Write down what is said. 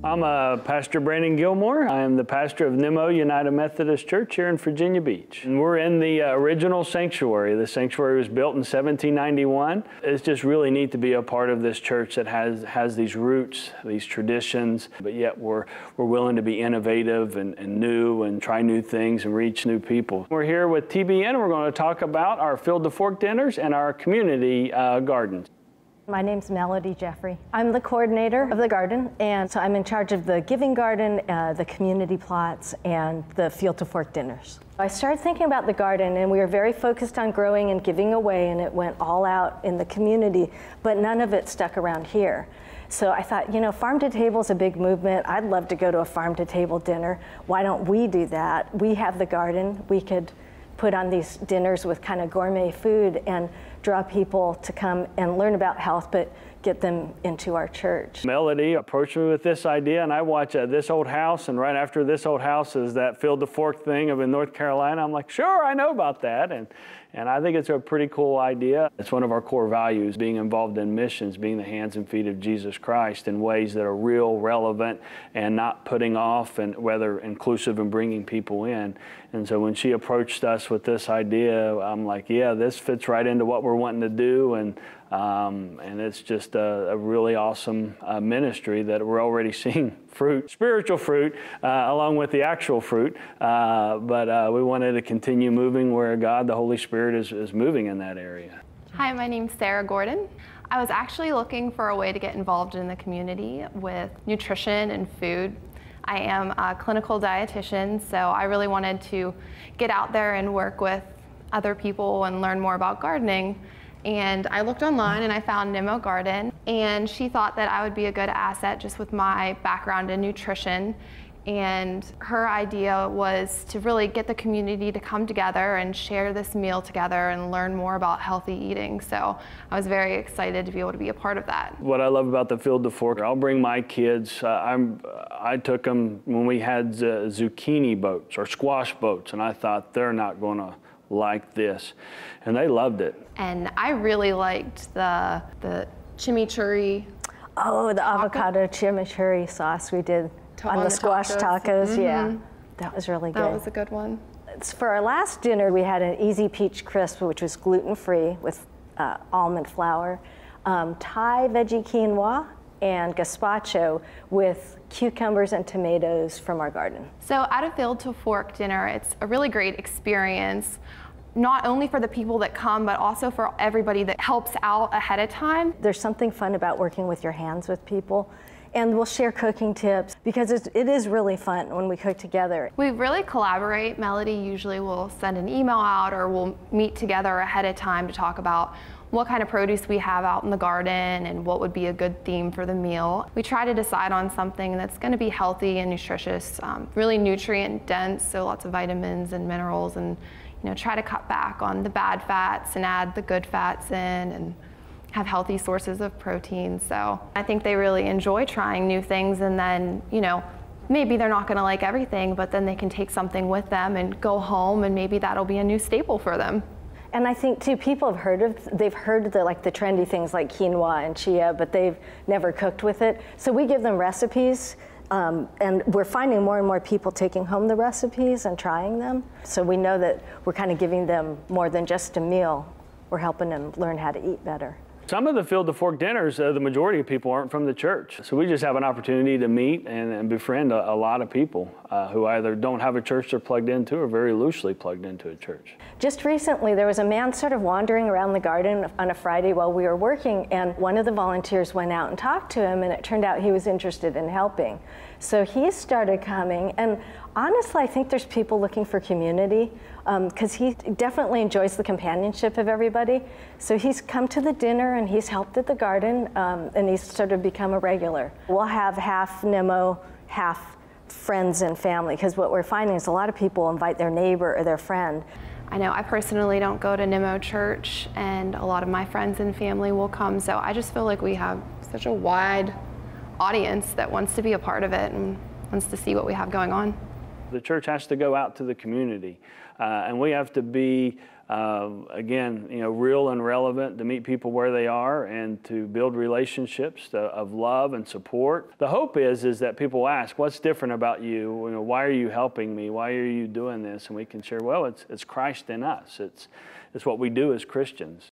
I'm Pastor Brandon Gilmore. I am the pastor of Nimmo United Methodist Church here in Virginia Beach. And we're in the original sanctuary. The sanctuary was built in 1791. It's just really neat to be a part of this church that has these roots, these traditions, but yet we're willing to be innovative and new and try new things and reach new people. We're here with TBN. We're going to talk about our Field to Fork dinners and our community gardens. My name's Melody Jeffrey. I'm the coordinator of the garden, and so I'm in charge of the giving garden, the community plots, and the Field to Fork dinners. I started thinking about the garden, and we were very focused on growing and giving away, and it went all out in the community, but none of it stuck around here. So I thought, you know, farm to table is a big movement. I'd love to go to a farm to table dinner. Why don't we do that? We have the garden. We could put on these dinners with kind of gourmet food and draw people to come and learn about health, but get them into our church. Melody approached me with this idea, and I watched This Old House, and right after This Old House is that Field to Fork thing up in North Carolina. I'm like, sure, I know about that. And I think it's a pretty cool idea. It's one of our core values, being involved in missions, being the hands and feet of Jesus Christ in ways that are real, relevant, and not putting off, and whether inclusive and bringing people in. And so when she approached us with this idea, I'm like, yeah, this fits right into what we're wanting to do. And it's just a really awesome ministry that we're already seeing fruit, spiritual fruit, along with the actual fruit. But we wanted to continue moving where God, the Holy Spirit, is moving in that area. Hi, my name's Sarah Gordon. I was actually looking for a way to get involved in the community with nutrition and food. I am a clinical dietitian, so I really wanted to get out there and work with other people and learn more about gardening. And I looked online and I found Nimmo Garden, and she thought that I would be a good asset just with my background in nutrition. And her idea was to really get the community to come together and share this meal together and learn more about healthy eating. So I was very excited to be able to be a part of that. What I love about the Field to Fork, I'll bring my kids. I took them when we had zucchini boats or squash boats, and I thought they're not going to like this, and they loved it. And I really liked the chimichurri. Oh, the avocado chimichurri sauce we did on the squash tacos. Yeah, that was really good. That was a good one. For our last dinner, we had an Easy Peach Crisp, which was gluten-free with almond flour, Thai veggie quinoa, and gazpacho with cucumbers and tomatoes from our garden. So at a Field to Fork dinner, it's a really great experience, not only for the people that come, but also for everybody that helps out ahead of time. There's something fun about working with your hands with people, and we'll share cooking tips because it is really fun when we cook together. We really collaborate. Melody usually will send an email out, or we'll meet together ahead of time to talk about what kind of produce we have out in the garden and what would be a good theme for the meal. We try to decide on something that's going to be healthy and nutritious, really nutrient dense, so lots of vitamins and minerals, and try to cut back on the bad fats and add the good fats in, and have healthy sources of protein. So I think they really enjoy trying new things, and then maybe they're not going to like everything, but then they can take something with them and go home, and maybe that'll be a new staple for them. And I think too, people have heard the trendy things like quinoa and chia, but they've never cooked with it. So we give them recipes, and we're finding more and more people taking home the recipes and trying them. So we know that we're kind of giving them more than just a meal. We're helping them learn how to eat better. Some of the Field to Fork dinners, the majority of people aren't from the church. So we just have an opportunity to meet and befriend a lot of people who either don't have a church they're plugged into or very loosely plugged into a church. Just recently, there was a man sort of wandering around the garden on a Friday while we were working, and one of the volunteers went out and talked to him, and it turned out he was interested in helping. So he started coming, and honestly, I think there's people looking for community, because he definitely enjoys the companionship of everybody. So he's come to the dinner and he's helped at the garden, and he's sort of become a regular. We'll have half Nimmo, half friends and family, because what we're finding is a lot of people invite their neighbor or their friend. I know I personally don't go to Nimmo Church, and a lot of my friends and family will come, so I just feel like we have such a wide audience that wants to be a part of it and wants to see what we have going on. The church has to go out to the community, and we have to be, again, real and relevant, to meet people where they are and to build relationships of love and support. The hope is that people ask, what's different about you? Why are you helping me? Why are you doing this? And we can share, well, it's Christ in us. It's what we do as Christians.